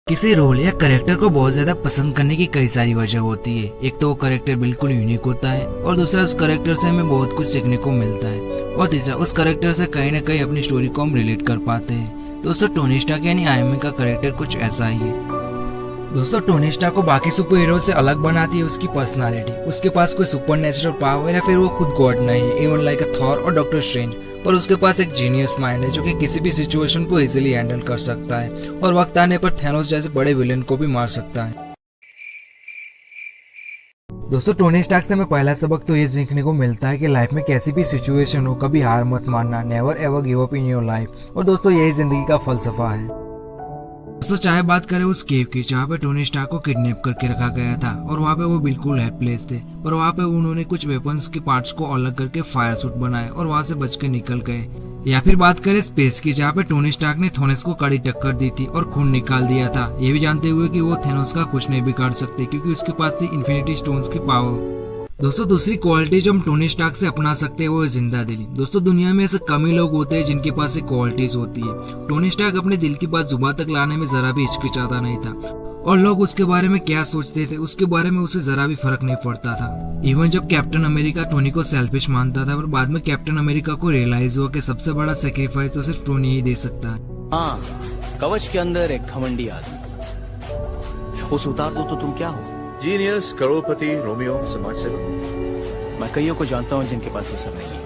किसी रोल या करेक्टर को बहुत ज्यादा पसंद करने की कई सारी वजह होती है। एक तो वो करेक्टर बिल्कुल यूनिक होता है, और दूसरा उस करेक्टर से हमें बहुत कुछ सीखने को मिलता है, और तीसरा उस करेक्टर से कहीं ना कहीं अपनी स्टोरी को हम रिलेट कर पाते हैं। दोस्तों, टोनी स्टार्क यानी आयरन मैन का करेक्टर कुछ ऐसा ही है। दोस्तों, टोनी स्टार्क को बाकी सुपर हीरो से अलग बनाती है उसकी पर्सनालिटी। उसके पास कोई सुपर नेचुरल पावर या फिर वो खुद गॉड नहीं है, इवन लाइक अ थॉर और डॉक्टर स्ट्रेंज, पर उसके पास एक जीनियस माइंड है जो कि किसी भी सिचुएशन को इजीली हैंडल कर सकता है, और वक्त आने पर थैनोस जैसे बड़े विलेन को भी मार सकता है। दोस्तों, टोनी स्टार्क से हमें पहला सबक तो ये सीखने को मिलता है कि लाइफ में कैसी भी सिचुएशन हो, कभी हार मत मानना, never ever give up in your life. और दोस्तों, यही जिंदगी का फलसफा है। दोस्तों, चाहे बात करें उस केव की जहाँ पे टोनी स्टार्क को किडनैप करके रखा गया था, और वहाँ पे वो बिल्कुल हेल्पलेस थे, पर वहाँ पे उन्होंने कुछ वेपन्स के पार्ट्स को अलग करके फायर सूट बनाए और वहाँ से बच के निकल गए। या फिर बात करें स्पेस की जहाँ पे टोनी स्टार्क ने थेनोस को कड़ी टक्कर दी थी और खून निकाल दिया था, ये भी जानते हुए कि वो थेनोस का कुछ नहीं बिगाड़ सकते क्योंकि उसके पास थी इन्फिनिटी स्टोन्स की पावर। दोस्तों, दूसरी क्वालिटी जो हम टोनी स्टार्क से अपना सकते हैं वो है जिंदा दिली। दोस्तों, दुनिया में ऐसे कम ही लोग होते हैं जिनके पास ये क्वालिटीज होती है। टोनी स्टार्क अपने दिल की बात जुबान तक लाने में जरा भी हिचकिचाता नहीं था, और लोग उसके बारे में क्या सोचते थे उसके बारे में उसे जरा भी फर्क नहीं पड़ता था। इवन जब कैप्टन अमेरिका टोनी को सेल्फिश मानता था, पर बाद में कैप्टन अमेरिका को रियलाइज हुआ कि सबसे बड़ा सेक्रीफाइस तो सिर्फ टोनी ही दे सकता है। हाँ, कवच के अंदर एक घमंडी आदमी, उसे उतार दो तो तुम क्या हो? जीनियस, करोड़पति, रोमियो, समाज सेवक। मैं कईयों को जानता हूँ जिनके पास ये सब नहीं है,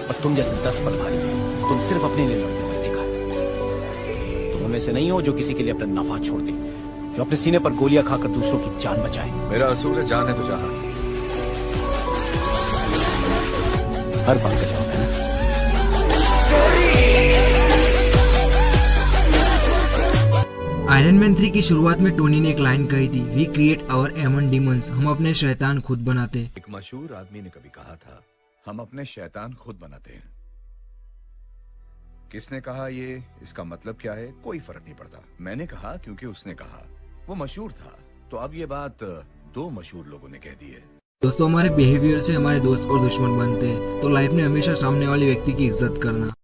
और तुम जैसे 10 पटवारी हैं, तुम सिर्फ अपने लिए लड़ते हुए देखा है। तुम उनमें से नहीं हो जो किसी के लिए अपना नफा छोड़ दे, जो अपने सीने पर गोलियां खाकर दूसरों की जान बचाए। मेरा असूल है जान है तो जहां। हर बात का जवाब है ना? आयरन मैन 3 की शुरुआत में टोनी ने एक लाइन कही थी, वी क्रिएट आवर एमन डीमंस, हम अपने शैतान खुद बनाते। एक मशहूर आदमी ने कभी कहा था, हम अपने शैतान खुद बनाते हैं। किसने कहा ये, इसका मतलब क्या है, कोई फर्क नहीं पड़ता। मैंने कहा क्योंकि उसने कहा, वो मशहूर था, तो अब ये बात 2 मशहूर लोगों ने कह दी है। दोस्तों, हमारे बिहेवियर से हमारे दोस्त और दुश्मन बनते हैं, तो लाइफ में हमेशा सामने वाले व्यक्ति की इज्जत करना।